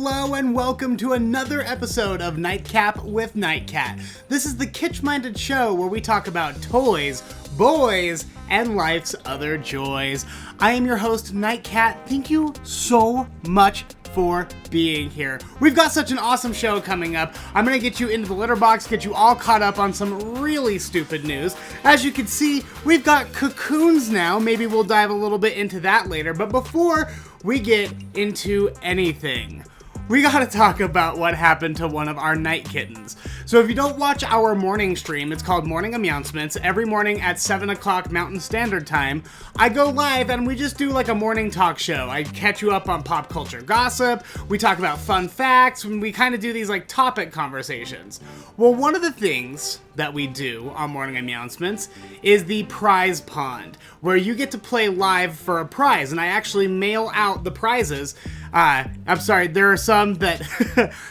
Hello and welcome to another episode of Nightcap with Nightcat. This is the kitsch-minded show where we talk about toys, boys, and life's other joys. I am your host, Nightcat. Thank you so much for being here. We've got such an awesome show coming up. I'm gonna get you into the litter box, get you all caught up on some really stupid news. As you can see, we've got cocoons now. Maybe we'll dive a little bit into that later, but before we get into anything, we gotta talk about what happened to one of our night kittens. So if you don't watch our morning stream, it's called Morning Announcements. Every morning at 7 o'clock Mountain Standard Time, I go live and we just do like a morning talk show. I catch you up on pop culture gossip, we talk about fun facts, and we kind of do these like topic conversations. Well, one of the things that we do on Morning Announcements is the prize pond, where you get to play live for a prize, and I actually mail out the prizes. I'm sorry, there are some that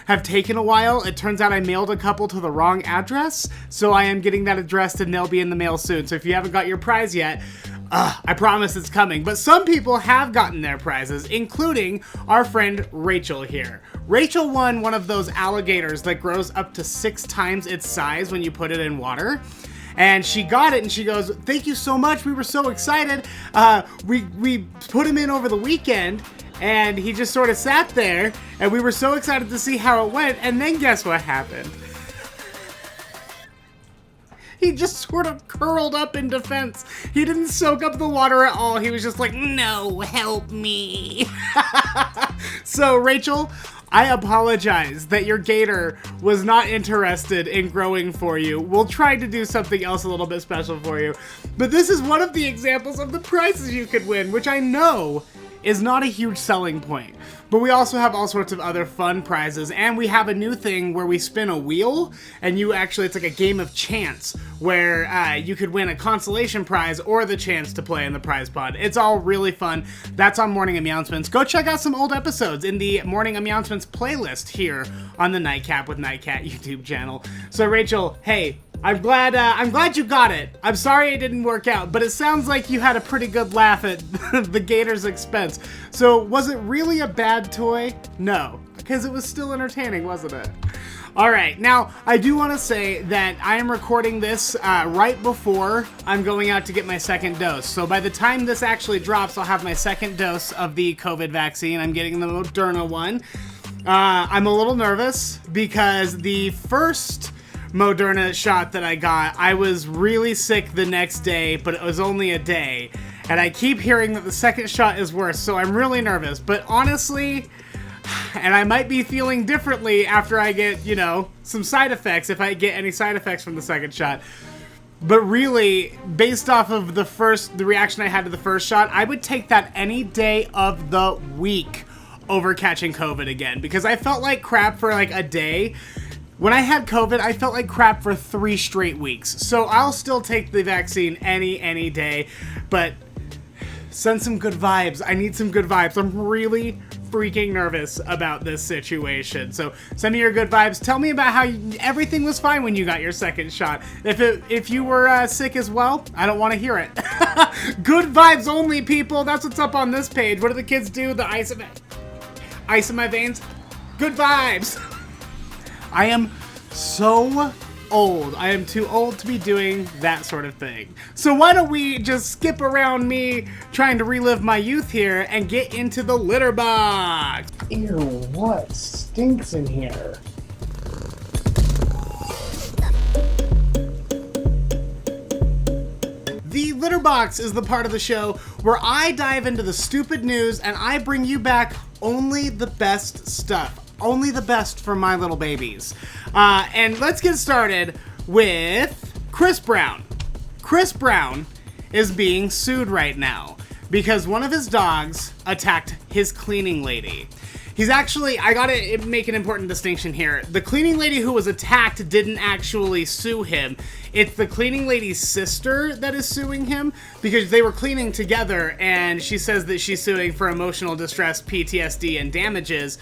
have taken a while. It turns out I mailed a couple to the wrong address, so I am getting that addressed and they'll be in the mail soon. So if you haven't got your prize yet, I promise it's coming. But some people have gotten their prizes, including our friend Rachel here. Rachel won one of those alligators that grows up to 6 times its size when you put it in water. And she got it and she goes, "Thank you so much. We were so excited. We put him in over the weekend and he just sort of sat there and we were so excited to see how it went. And then guess what happened? He just sort of curled up in defense. He didn't soak up the water at all. He was just like, no, help me." So Rachel, I apologize that your gator was not interested in growing for you. We'll try to do something else a little bit special for you. But this is one of the examples of the prizes you could win, which I know is not a huge selling point. But we also have all sorts of other fun prizes, and we have a new thing where we spin a wheel, and it's like a game of chance, where you could win a consolation prize or the chance to play in the prize pod. It's all really fun. That's on Morning Announcements. Go check out some old episodes in the Morning Announcements playlist here on the Nightcap with Nightcat YouTube channel. So Rachel, hey, I'm glad you got it. I'm sorry it didn't work out, but it sounds like you had a pretty good laugh at the gator's expense. So was it really a bad toy? No, because it was still entertaining, wasn't it? All right, now I do want to say that I am recording this right before I'm going out to get my second dose. So by the time this actually drops, I'll have my second dose of the COVID vaccine. I'm getting the Moderna one. I'm a little nervous because the first Moderna shot that I got, I was really sick the next day, but it was only a day. And I keep hearing that the second shot is worse, so I'm really nervous. But honestly, and I might be feeling differently after I get, some side effects, if I get any side effects from the second shot. But really, based off of the reaction I had to the first shot, I would take that any day of the week over catching COVID again, because I felt like crap for like a day. When I had COVID, I felt like crap for 3 straight weeks. So I'll still take the vaccine any day, but send some good vibes. I need some good vibes. I'm really freaking nervous about this situation. So send me your good vibes. Tell me about how everything was fine when you got your second shot. If you were sick as well, I don't want to hear it. Good vibes only, people. That's what's up on this page. What do the kids do? The ice in my veins? Good vibes. I am so old. I am too old to be doing that sort of thing. So why don't we just skip around me trying to relive my youth here and get into the litter box. Ew, what stinks in here? The litter box is the part of the show where I dive into the stupid news and I bring you back only the best stuff. Only the best for my little babies. And let's get started with Chris Brown. Chris Brown is being sued right now because one of his dogs attacked his cleaning lady. I gotta make an important distinction here. The cleaning lady who was attacked didn't actually sue him. It's the cleaning lady's sister that is suing him because they were cleaning together, and she says that she's suing for emotional distress, PTSD, and damages.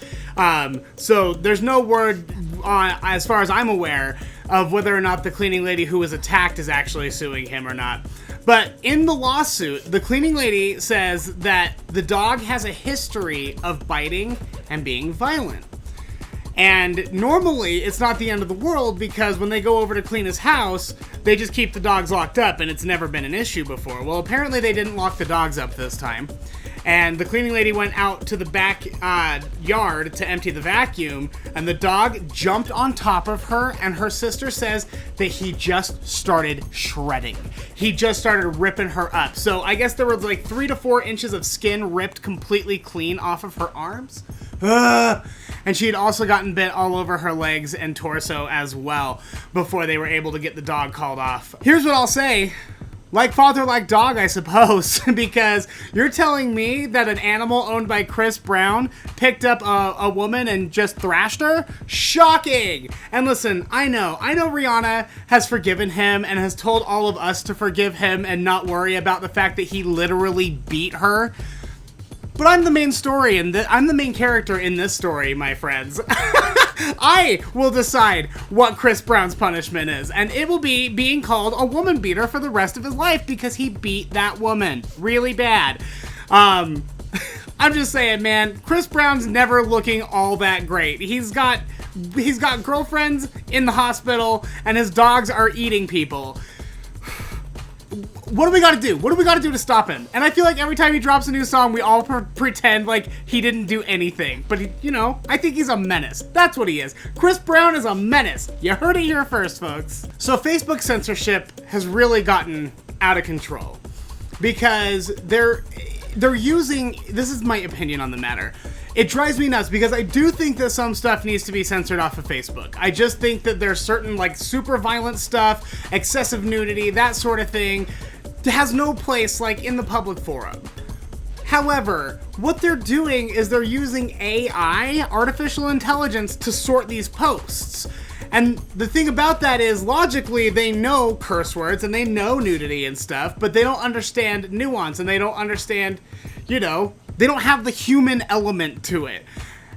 So there's no word, as far as I'm aware, of whether or not the cleaning lady who was attacked is actually suing him or not. But in the lawsuit, the cleaning lady says that the dog has a history of biting and being violent. And normally it's not the end of the world because when they go over to clean his house, they just keep the dogs locked up and it's never been an issue before. Well, apparently they didn't lock the dogs up this time. And the cleaning lady went out to the back yard to empty the vacuum, and the dog jumped on top of her, and her sister says that he just started shredding. He just started ripping her up. So I guess there was like 3 to 4 inches of skin ripped completely clean off of her arms. And she had also gotten bit all over her legs and torso as well before they were able to get the dog called off. Here's what I'll say. Like father, like dog, I suppose, because you're telling me that an animal owned by Chris Brown picked up a woman and just thrashed her? Shocking! And listen, I know Rihanna has forgiven him and has told all of us to forgive him and not worry about the fact that he literally beat her. But I'm the main story, and I'm the main character in this story, my friends. I will decide what Chris Brown's punishment is, and it will be being called a woman beater for the rest of his life because he beat that woman really bad. I'm just saying, man, Chris Brown's never looking all that great. He's got girlfriends in the hospital, and his dogs are eating people. What do we gotta do? What do we gotta do to stop him? And I feel like every time he drops a new song, we all pretend like he didn't do anything. But, I think he's a menace. That's what he is. Chris Brown is a menace. You heard it here first, folks. So Facebook censorship has really gotten out of control. Because they're using... This is my opinion on the matter. It drives me nuts because I do think that some stuff needs to be censored off of Facebook. I just think that there's certain, like, super violent stuff, excessive nudity, that sort of thing, has no place, like, in the public forum. However, what they're doing is they're using AI, artificial intelligence, to sort these posts. And the thing about that is, logically, they know curse words and they know nudity and stuff, but they don't understand nuance and they don't understand, they don't have the human element to it.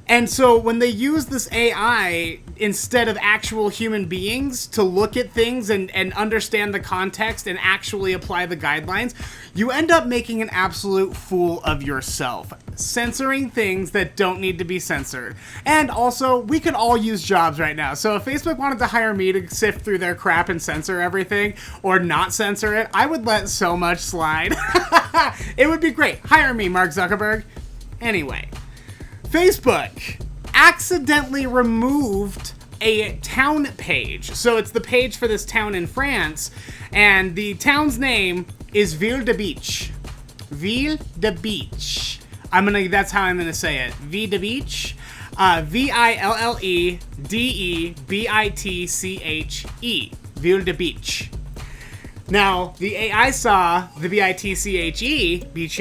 And so when they use this AI instead of actual human beings to look at things and understand the context and actually apply the guidelines, you end up making an absolute fool of yourself, censoring things that don't need to be censored. And also, we could all use jobs right now. So if Facebook wanted to hire me to sift through their crap and censor everything, or not censor it, I would let so much slide. It would be great. Hire me, Mark Zuckerberg. Anyway. Facebook accidentally removed a town page. So it's the page for this town in France, and the town's name is Ville de Beach. Ville de Beach. That's how I'm gonna say it. Ville de Beach. VILLEDEBITCHE. Ville de Beach. Now, the AI saw the BITCHE, Beach.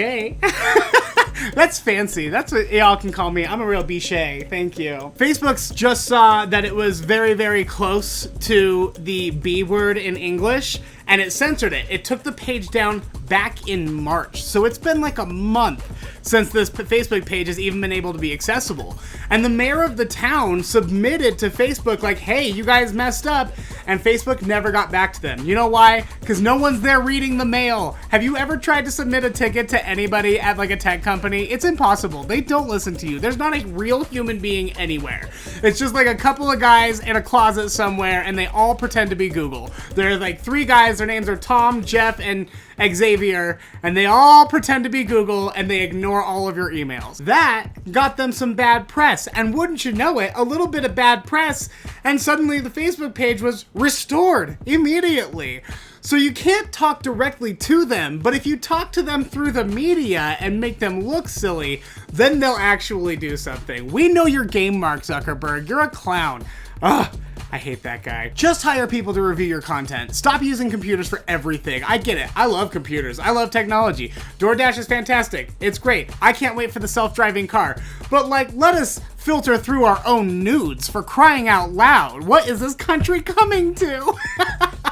That's fancy. That's what y'all can call me. I'm a real biche. Thank you. Facebook's just saw that it was very, very close to the B word in English, and it censored it. It took the page down back in March. So it's been like a month since this Facebook page has even been able to be accessible. And the mayor of the town submitted to Facebook like, hey, you guys messed up, and Facebook never got back to them. You know why? Because no one's there reading the mail. Have you ever tried to submit a ticket to anybody at like a tech company? It's impossible. They don't listen to you. There's not a real human being anywhere. It's just like a couple of guys in a closet somewhere, and they all pretend to be Google. There are like 3 guys. Their names are Tom, Jeff, and Xavier, and they all pretend to be Google, and they ignore all of your emails. That got them some bad press, and wouldn't you know it, a little bit of bad press, and suddenly the Facebook page was restored immediately. So you can't talk directly to them, but if you talk to them through the media and make them look silly, then they'll actually do something. We know your game, Mark Zuckerberg. You're a clown. Ugh. I hate that guy. Just hire people to review your content. Stop using computers for everything. I get it. I love computers. I love technology. DoorDash is fantastic. It's great. I can't wait for the self-driving car. But let us filter through our own nudes, for crying out loud. What is this country coming to?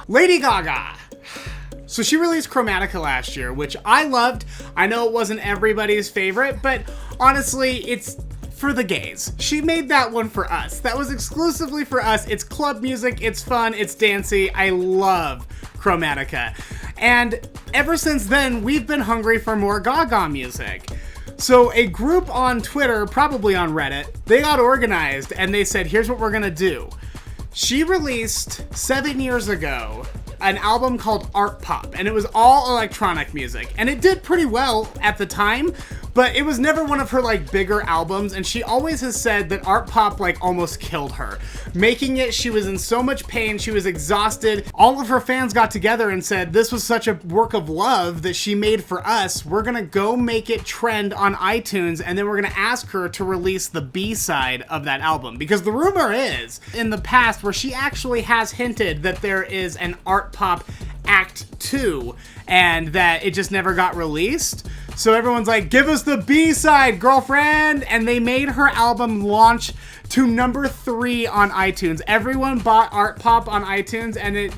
Lady Gaga. So she released Chromatica last year, which I loved. I know it wasn't everybody's favorite, but honestly, it's for the gays. She made that one for us. That was exclusively for us. It's club music, it's fun, it's dancey. I love Chromatica. And ever since then, we've been hungry for more Gaga music. So a group on Twitter, probably on Reddit, they got organized and they said, here's what we're gonna do. She released 7 years ago an album called Artpop, and it was all electronic music, and it did pretty well at the time, but it was never one of her like bigger albums, and she always has said that Artpop like almost killed her. Making it, she was in so much pain, she was exhausted. All of her fans got together and said this was such a work of love that she made for us, we're gonna go make it trend on iTunes, and then we're gonna ask her to release the B-side of that album. Because the rumor is, in the past, where she actually has hinted that there is an Artpop Act 2, and that it just never got released. So everyone's like, give us the B-side, girlfriend! And they made her album launch to number 3 on iTunes. Everyone bought Artpop on iTunes, and it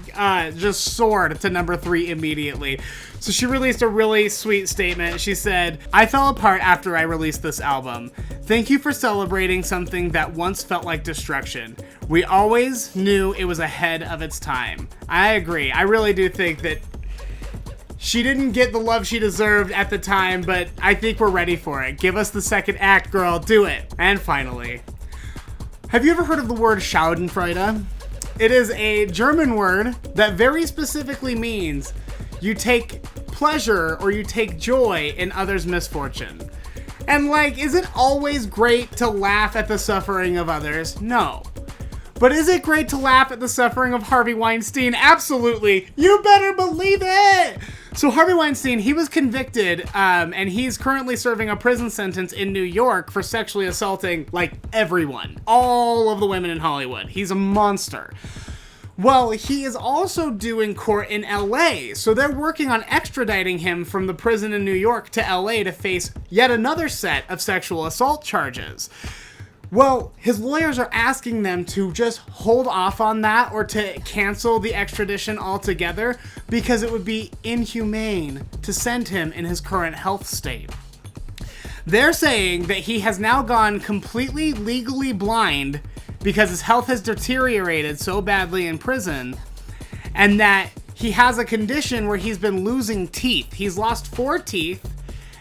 just soared to number 3 immediately. So she released a really sweet statement. She said, I fell apart after I released this album. Thank you for celebrating something that once felt like destruction. We always knew it was ahead of its time. I agree. I really do think that she didn't get the love she deserved at the time, but I think we're ready for it. Give us the second act, girl. Do it. And finally, have you ever heard of the word Schadenfreude? It is a German word that very specifically means you take pleasure or you take joy in others' misfortune. And like, is it always great to laugh at the suffering of others? No. But is it great to laugh at the suffering of Harvey Weinstein? Absolutely. You better believe it! So Harvey Weinstein, he was convicted, and he's currently serving a prison sentence in New York for sexually assaulting, like, everyone. All of the women in Hollywood. He's a monster. Well, he is also doing court in LA, so they're working on extraditing him from the prison in New York to LA to face yet another set of sexual assault charges. Well, his lawyers are asking them to just hold off on that or to cancel the extradition altogether because it would be inhumane to send him in his current health state. They're saying that he has now gone completely legally blind because his health has deteriorated so badly in prison, and that he has a condition where he's been losing teeth. He's lost 4 teeth,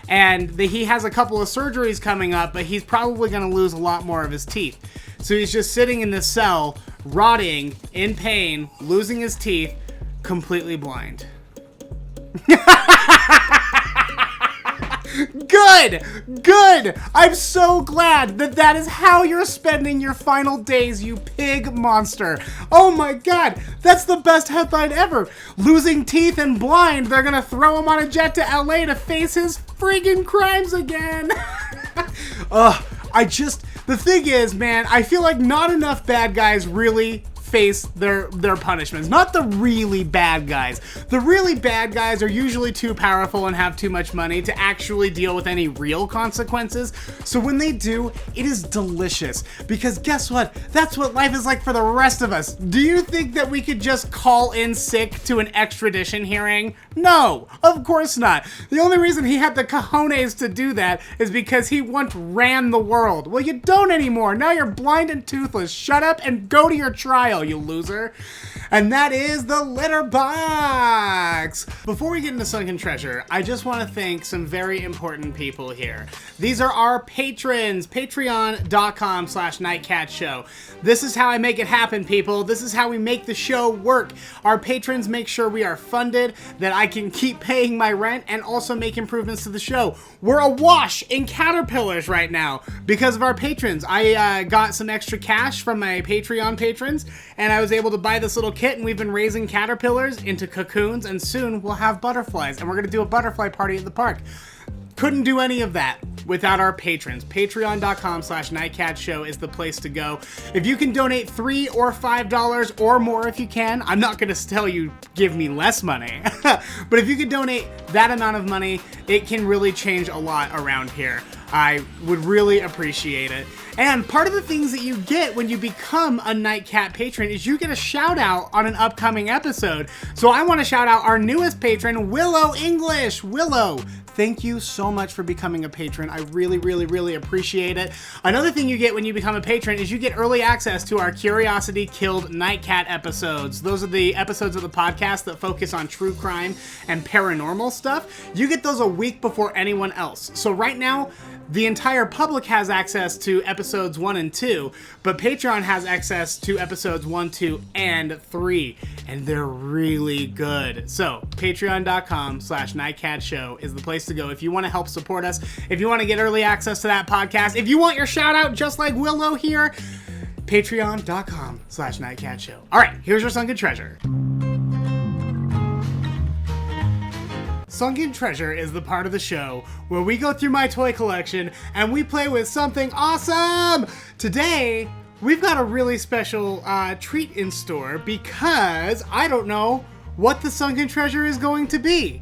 and he has a couple of surgeries coming up, but he's probably going to lose a lot more of his teeth. So he's just sitting in this cell, rotting, in pain, losing his teeth, completely blind. Good! Good! I'm so glad that that is how you're spending your final days, you pig monster. Oh my god, that's the best headline ever. Losing teeth and blind, they're gonna throw him on a jet to LA to face his friggin' crimes again. The thing is, man, I feel like not enough bad guys really face their punishments. Not the really bad guys. The really bad guys are usually too powerful and have too much money to actually deal with any real consequences. So when they do, it is delicious. Because guess what? That's what life is like for the rest of us. Do you think that we could just call in sick to an extradition hearing? No, of course not. The only reason he had the cojones to do that is because he once ran the world. Well, you don't anymore. Now you're blind and toothless. Shut up and go to your trial, you loser. And that is the LITTERBOX. Before we get into Sunken Treasure, I just want to thank some very important people here. These are our patrons, patreon.com/nightcatshow. This is how I make it happen, people. This is how we make the show work. Our patrons make sure we are funded, that I can keep paying my rent, and also make improvements to the show. We're awash in caterpillars right now because of our patrons. I got some extra cash from my Patreon patrons, and I was able to buy this little kit, and we've been raising caterpillars into cocoons, and soon we'll have butterflies, and we're gonna do a butterfly party at the park. Couldn't do any of that without our patrons. Patreon.com/nightcatshow is the place to go. If you can donate $3 or $5 or more if you can, I'm not gonna tell you give me less money, but if you could donate that amount of money, it can really change a lot around here. I would really appreciate it. And part of the things that you get when you become a Nightcat patron is you get a shout out on an upcoming episode. So I want to shout out our newest patron, Willow English. Willow, thank you so much for becoming a patron. I really, really, really appreciate it. Another thing you get when you become a patron is you get early access to our Curiosity Killed Nightcat episodes. Those are the episodes of the podcast that focus on true crime and paranormal stuff, you get those a week before anyone else. So right now, the entire public has access to episodes 1 and 2, but Patreon has access to episodes 1, 2, and 3, and they're really good. So patreon.com/nightcatshow is the place to go if you want to help support us, if you want to get early access to that podcast, if you want your shout out just like Willow here, patreon.com/nightcatshow. All right, here's your Sunken Treasure. Sunken Treasure is the part of the show where we go through my toy collection and we play with something awesome! Today, we've got a really special treat in store because I don't know what the Sunken Treasure is going to be.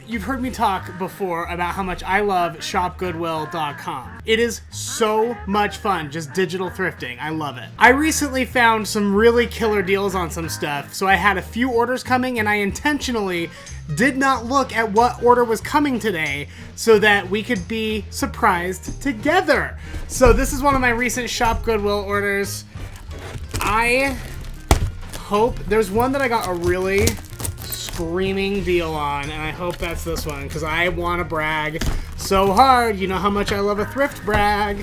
You've heard me talk before about how much I love shopgoodwill.com. It is so much fun, just digital thrifting. I love it. I recently found some really killer deals on some stuff, so I had a few orders coming and I intentionally did not look at what order was coming today so that we could be surprised together. So this is one of my recent Shop Goodwill orders. I hope there's one that I got a really screaming deal on, and I hope that's this one because I want to brag so hard. You know how much I love a thrift brag.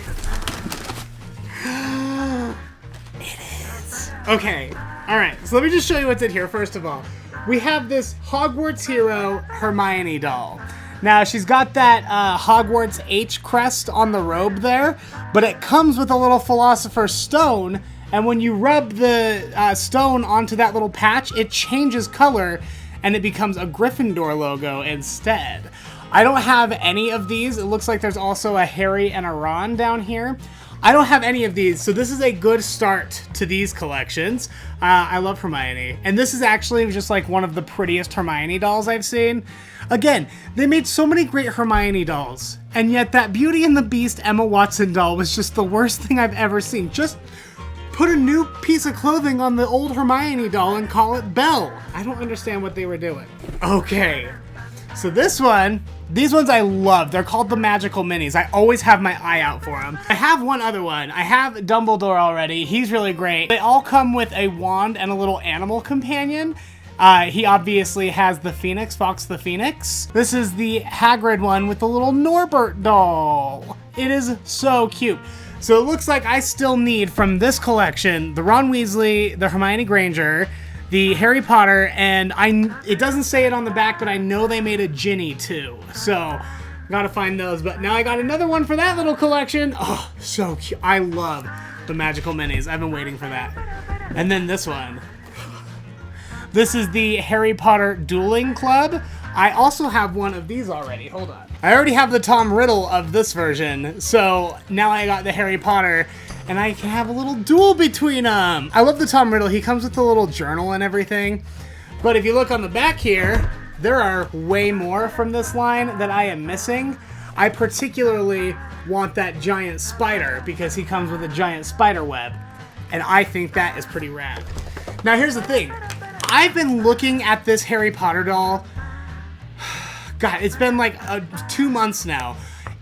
It is. Okay, all right, so let me just show you what's in here. First of all, we have this Hogwarts hero Hermione doll. Now, she's got that Hogwarts H crest on the robe there, but it comes with a little Philosopher's Stone, and when you rub the stone onto that little patch, it changes color, and it becomes a Gryffindor logo instead. I don't have any of these. It looks like there's also a Harry and a Ron down here. I don't have any of these, so this is a good start to these collections. I love Hermione, and this is actually just like one of the prettiest Hermione dolls I've seen. Again, they made so many great Hermione dolls, and yet that Beauty and the Beast Emma Watson doll was just the worst thing I've ever seen. Just put a new piece of clothing on the old Hermione doll and call it Belle. I don't understand what they were doing. Okay, so these ones I love. They're called the Magical Minis. I always have my eye out for them. I have one other one. I have Dumbledore already. He's really great. They all come with a wand and a little animal companion. He obviously has the Phoenix, Fox the Phoenix. This is the Hagrid one with the little Norbert doll. It is so cute. So it looks like I still need from this collection the Ron Weasley, the Hermione Granger, the Harry Potter, and it doesn't say it on the back, but I know they made a Ginny too. So, gotta find those. But now I got another one for that little collection. Oh, so cute. I love the Magical Minis. I've been waiting for that. And then this one. This is the Harry Potter Dueling Club. I also have one of these already. Hold on. I already have the Tom Riddle of this version, so now I got the Harry Potter, and I can have a little duel between them. I love the Tom Riddle. He comes with a little journal and everything. But if you look on the back here, there are way more from this line that I am missing. I particularly want that giant spider because he comes with a giant spider web, and I think that is pretty rad. Now here's the thing. I've been looking at this Harry Potter doll. God, it's been like 2 months now.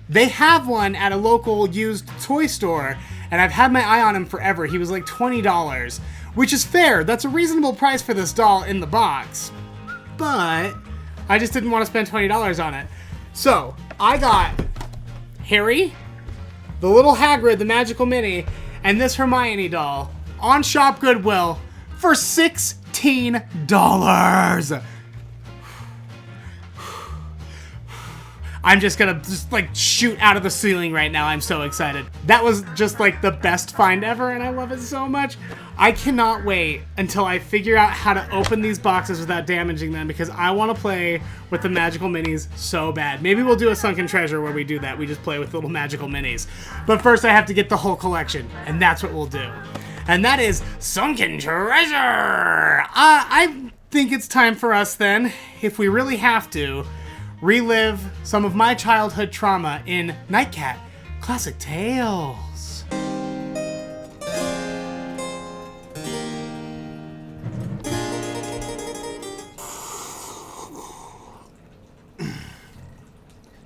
They have one at a local used toy store, and I've had my eye on him forever. He was like $20, which is fair. That's a reasonable price for this doll in the box. But I just didn't want to spend $20 on it. So I got Harry, the little Hagrid, the Magical Mini, and this Hermione doll on Shop Goodwill for $16. I'm just gonna like shoot out of the ceiling right now. I'm so excited. That was just like the best find ever, and I love it so much. I cannot wait until I figure out how to open these boxes without damaging them because I want to play with the Magical Minis so bad. Maybe we'll do a Sunken Treasure where we do that. We just play with little Magical Minis. But first I have to get the whole collection, and that's what we'll do. And that is Sunken Treasure! I think it's time for us then, if we really have to, relive some of my childhood trauma in Nightcat Classic Tales.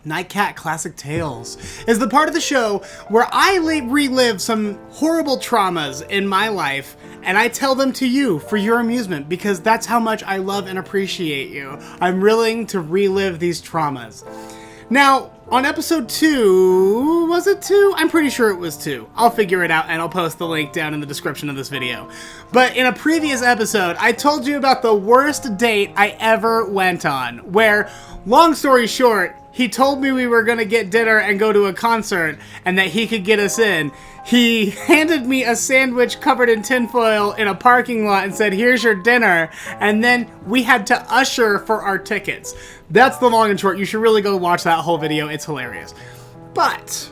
Nightcat Classic Tales is the part of the show where I relive some horrible traumas in my life and I tell them to you for your amusement because that's how much I love and appreciate you. I'm willing to relive these traumas. Now, on episode 2, was it 2? I'm pretty sure it was 2. I'll figure it out and I'll post the link down in the description of this video. But in a previous episode, I told you about the worst date I ever went on, where, long story short, he told me we were gonna get dinner and go to a concert and that he could get us in. He handed me a sandwich covered in tinfoil in a parking lot and said, here's your dinner. And then we had to usher for our tickets. That's the long and short. You should really go watch that whole video. It's hilarious. But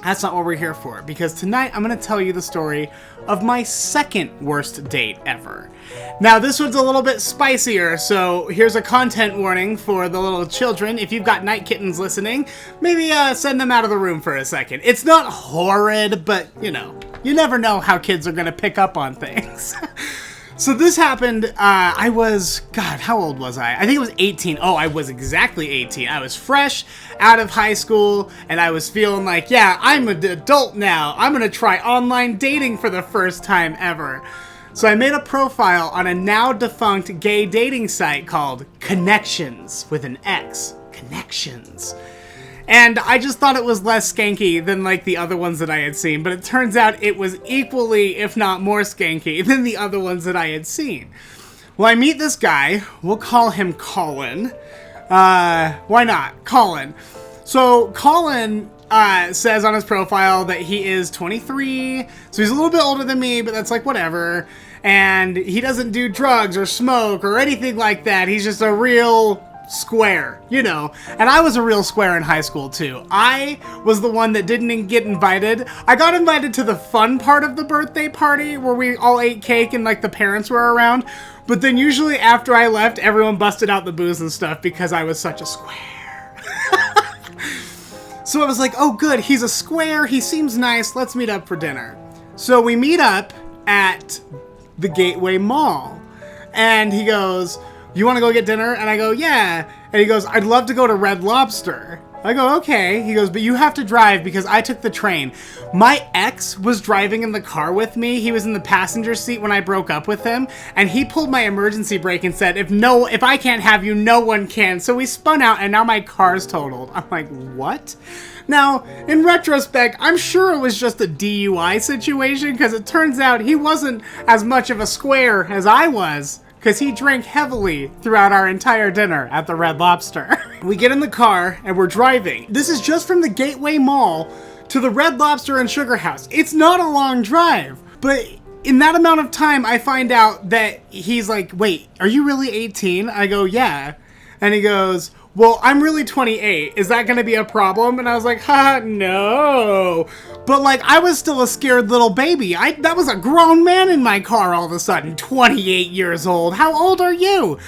that's not what we're here for, because tonight I'm going to tell you the story of my second worst date ever. Now, this one's a little bit spicier, so here's a content warning for the little children. If you've got night kittens listening, maybe send them out of the room for a second. It's not horrid, but, you know, you never know how kids are going to pick up on things. So this happened, I was, God, how old was I? I think it was 18. Oh, I was exactly 18. I was fresh out of high school, and I was feeling like, yeah, I'm an adult now. I'm gonna try online dating for the first time ever. So I made a profile on a now defunct gay dating site called Connections with an X. Connections. And I just thought it was less skanky than like the other ones that I had seen, but it turns out it was equally, if not more skanky than the other ones that I had seen. Well, I meet this guy. We'll call him Colin. Why not? Colin. So Colin says on his profile that he is 23, so he's a little bit older than me, but that's like whatever. And he doesn't do drugs or smoke or anything like that. He's just a real square, you know. And I was a real square in high school too. I was the one that didn't get invited. I got invited to the fun part of the birthday party where we all ate cake and like the parents were around, but then usually after I left, everyone busted out the booze and stuff because I was such a square. So I was like, oh good, he's a square, he seems nice, let's meet up for dinner. So we meet up at the Gateway Mall, and he goes, you want to go get dinner? And I go, yeah. And he goes, I'd love to go to Red Lobster. I go, okay. He goes, but you have to drive because I took the train. My ex was driving in the car with me. He was in the passenger seat when I broke up with him. And he pulled my emergency brake and said, if I can't have you, no one can. So we spun out and now my car's totaled. I'm like, what? Now, in retrospect, I'm sure it was just a DUI situation because it turns out he wasn't as much of a square as I was, because he drank heavily throughout our entire dinner at the Red Lobster. We get in the car and we're driving. This is just from the Gateway Mall to the Red Lobster and Sugar House. It's not a long drive, but in that amount of time, I find out that he's like, wait, are you really 18? I go, yeah. And he goes, well, I'm really 28. Is that gonna be a problem? And I was like, no. But like, I was still a scared little baby. That was a grown man in my car all of a sudden, 28 years old. How old are you?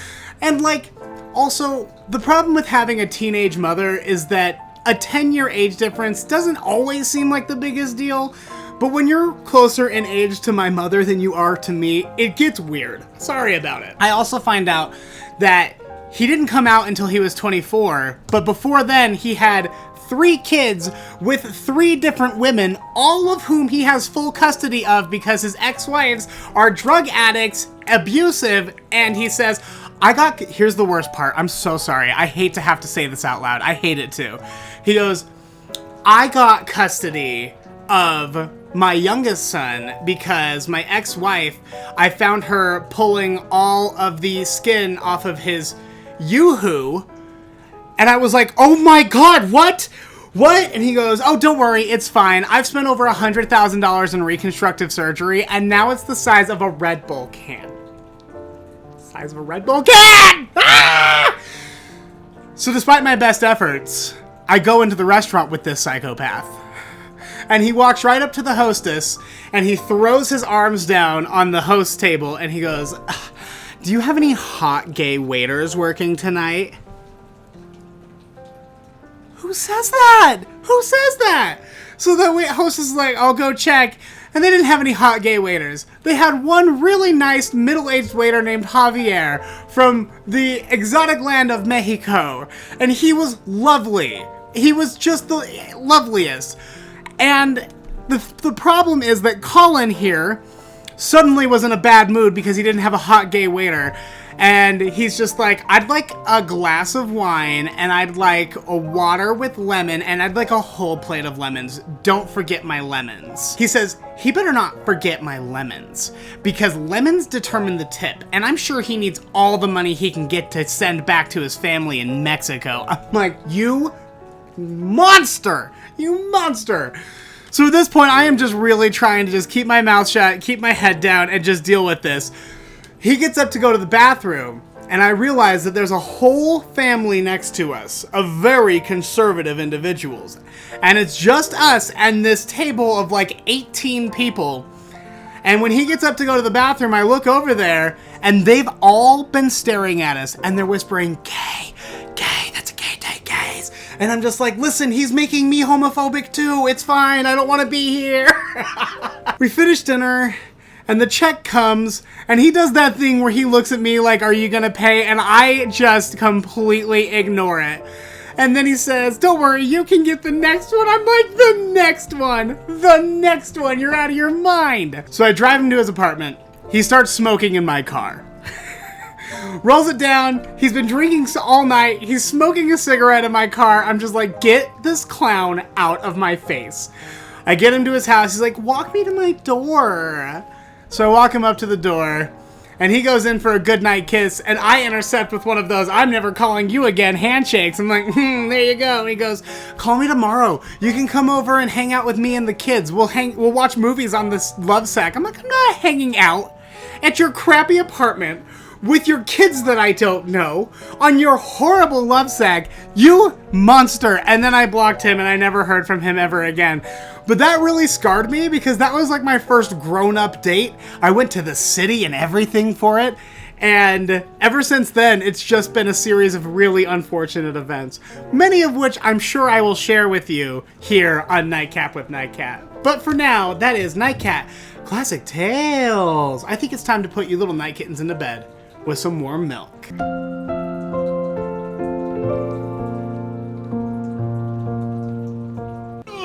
And like, also, the problem with having a teenage mother is that a 10-year age difference doesn't always seem like the biggest deal. But when you're closer in age to my mother than you are to me, it gets weird. Sorry about it. I also find out that he didn't come out until he was 24, but before then he had 3 kids with 3 different women, all of whom he has full custody of because his ex-wives are drug addicts, abusive, and he says, here's the worst part, I'm so sorry, I hate to have to say this out loud, I hate it too. He goes, I got custody of my youngest son because my ex-wife, I found her pulling all of the skin off of his yoo-hoo, and I was like, oh my god, what? And he goes, oh, don't worry, it's fine. I've spent over $100,000 in reconstructive surgery, and now it's the size of a Red Bull can. Size of a Red Bull can! Ah! So despite my best efforts, I go into the restaurant with this psychopath. And he walks right up to the hostess, and he throws his arms down on the host table, and he goes, do you have any hot gay waiters working tonight? Who says that? Who says that? So the hostess is like, I'll go check. And they didn't have any hot gay waiters. They had one really nice middle-aged waiter named Javier from the exotic land of Mexico. And he was lovely. He was just the loveliest. And the problem is that Colin here suddenly was in a bad mood because he didn't have a hot gay waiter. And he's just like, I'd like a glass of wine, and I'd like a water with lemon, and I'd like a whole plate of lemons. Don't forget my lemons. He says, he better not forget my lemons, because lemons determine the tip, and I'm sure he needs all the money he can get to send back to his family in Mexico. I'm like, you monster! You monster! So at this point, I am just really trying to just keep my mouth shut, keep my head down, and just deal with this. He gets up to go to the bathroom, and I realize that there's a whole family next to us of very conservative individuals. And it's just us and this table of like 18 people. And when he gets up to go to the bathroom, I look over there, and they've all been staring at us, and they're whispering, gay, gay, that's a gay day, gays. And I'm just like, listen, he's making me homophobic too. It's fine, I don't want to be here. We finish dinner. And the check comes, and he does that thing where he looks at me like, are you gonna pay? And I just completely ignore it. And then he says, don't worry, you can get the next one. I'm like, the next one? The next one? You're out of your mind. So I drive him to his apartment. He starts smoking in my car. Rolls it down. He's been drinking all night. He's smoking a cigarette in my car. I'm just like, get this clown out of my face. I get him to his house. He's like, walk me to my door. So I walk him up to the door, and he goes in for a goodnight kiss, and I intercept with one of those, I'm never calling you again, handshakes. I'm like, there you go. He goes, call me tomorrow. You can come over and hang out with me and the kids. We'll watch movies on this love sack. I'm like, I'm not hanging out at your crappy apartment with your kids that I don't know on your horrible love sack, you monster. And then I blocked him, and I never heard from him ever again. But that really scarred me because that was like my first grown-up date. I went to the city and everything for it. And ever since then, it's just been a series of really unfortunate events, many of which I'm sure I will share with you here on Nightcap with Nightcat. But for now, that is Nightcat Classic Tales. I think it's time to put you little night kittens into bed with some warm milk.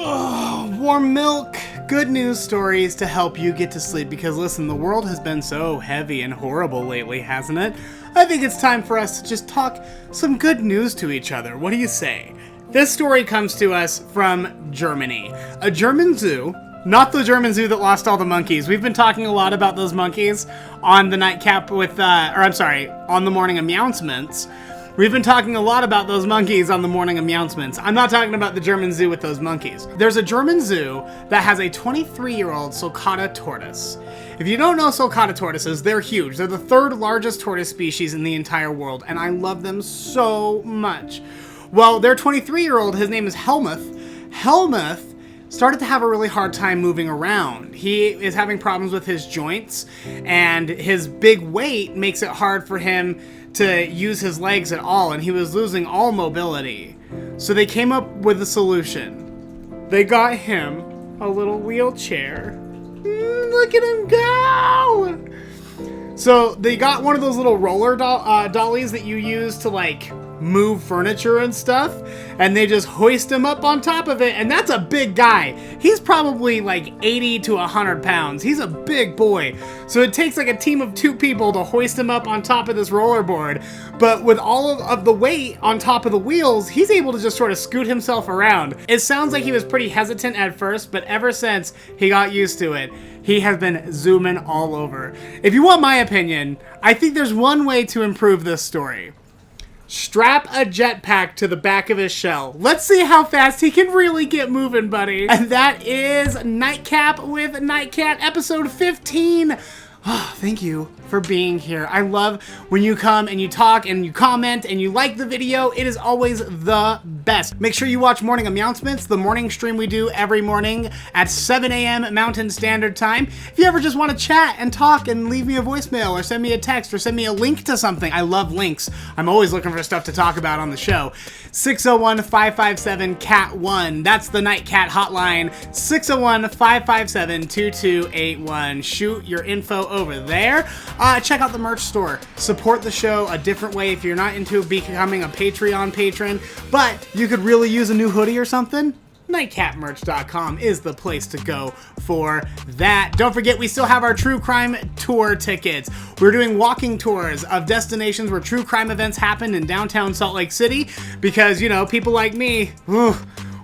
Oh, warm milk, good news stories to help you get to sleep, because listen, the world has been so heavy and horrible lately, hasn't it? I think it's time for us to just talk some good news to each other. What do you say? This story comes to us from Germany. A German zoo. Not the German zoo that lost all the monkeys. We've been talking a lot about those monkeys on the Nightcap with, on the Morning Announcements. We've been talking a lot about those monkeys on the Morning Announcements. I'm not talking about the German zoo with those monkeys. There's a German zoo that has a 23-year-old Sokata tortoise. If you don't know Sokata tortoises, they're huge. They're the third largest tortoise species in the entire world, and I love them so much. Well, their 23-year-old, his name is Helmuth. Helmuth started to have a really hard time moving around. He is having problems with his joints, and his big weight makes it hard for him to use his legs at all, and he was losing all mobility. So they came up with a solution. They got him a little wheelchair. Look at him go! So they got one of those little roller dollies that you use to like move furniture and stuff, and they just hoist him up on top of it, and that's a big guy. He's probably like 80 to 100 pounds. He's a big boy. So it takes like a team of 2 people to hoist him up on top of this rollerboard, but with all of the weight on top of the wheels, he's able to just sort of scoot himself around. It sounds like he was pretty hesitant at first, but ever since he got used to it, he has been zooming all over. If you want my opinion, I think there's one way to improve this story. Strap a jetpack to the back of his shell. Let's see how fast he can really get moving, buddy. And that is Nightcap with Nightcat, episode 15. Oh, thank you for being here. I love when you come and you talk and you comment and you like the video. It is always the best. Make sure you watch Morning Announcements, the morning stream we do every morning at 7 a.m. Mountain Standard Time. If you ever just want to chat and talk and leave me a voicemail or send me a text or send me a link to something. I love links. I'm always looking for stuff to talk about on the show. 601-557-CAT1. That's the Nightcat hotline. 601-557-2281. Shoot your info over there. Check out the merch store. Support the show a different way if you're not into becoming a Patreon patron, but you could really use a new hoodie or something. nightcapmerch.com is the place to go for that. Don't forget, we still have our true crime tour tickets. We're doing walking tours of destinations where true crime events happen in downtown Salt Lake City because, you know, people like me, we're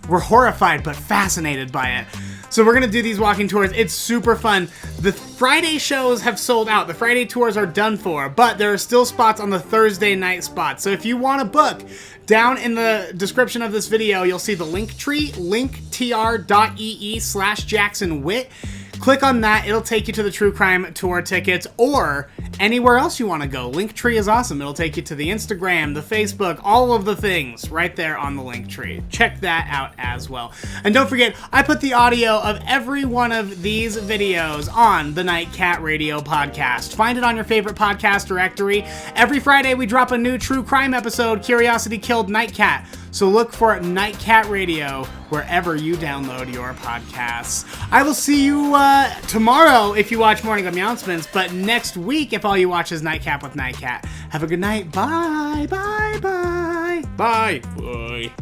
horrified but fascinated by it. So we're going to do these walking tours. It's super fun. The Friday shows have sold out. The Friday tours are done for, but there are still spots on the Thursday night spots. So if you want to book, down in the description of this video, you'll see the link tree, linktr.ee/JacksonWitt. Click on that. It'll take you to the True Crime Tour tickets or anywhere else you want to go. Linktree is awesome. It'll take you to the Instagram, the Facebook, all of the things right there on the Linktree. Check that out as well. And don't forget, I put the audio of every one of these videos on the Nightcat Radio podcast. Find it on your favorite podcast directory. Every Friday, we drop a new true crime episode. Curiosity killed Nightcat. So look for Nightcat Radio wherever you download your podcasts. I will see you tomorrow if you watch Morning Announcements, but next week if all you watch is Nightcap with Nightcat. Have a good night. Bye. Bye. Bye. Bye. Bye.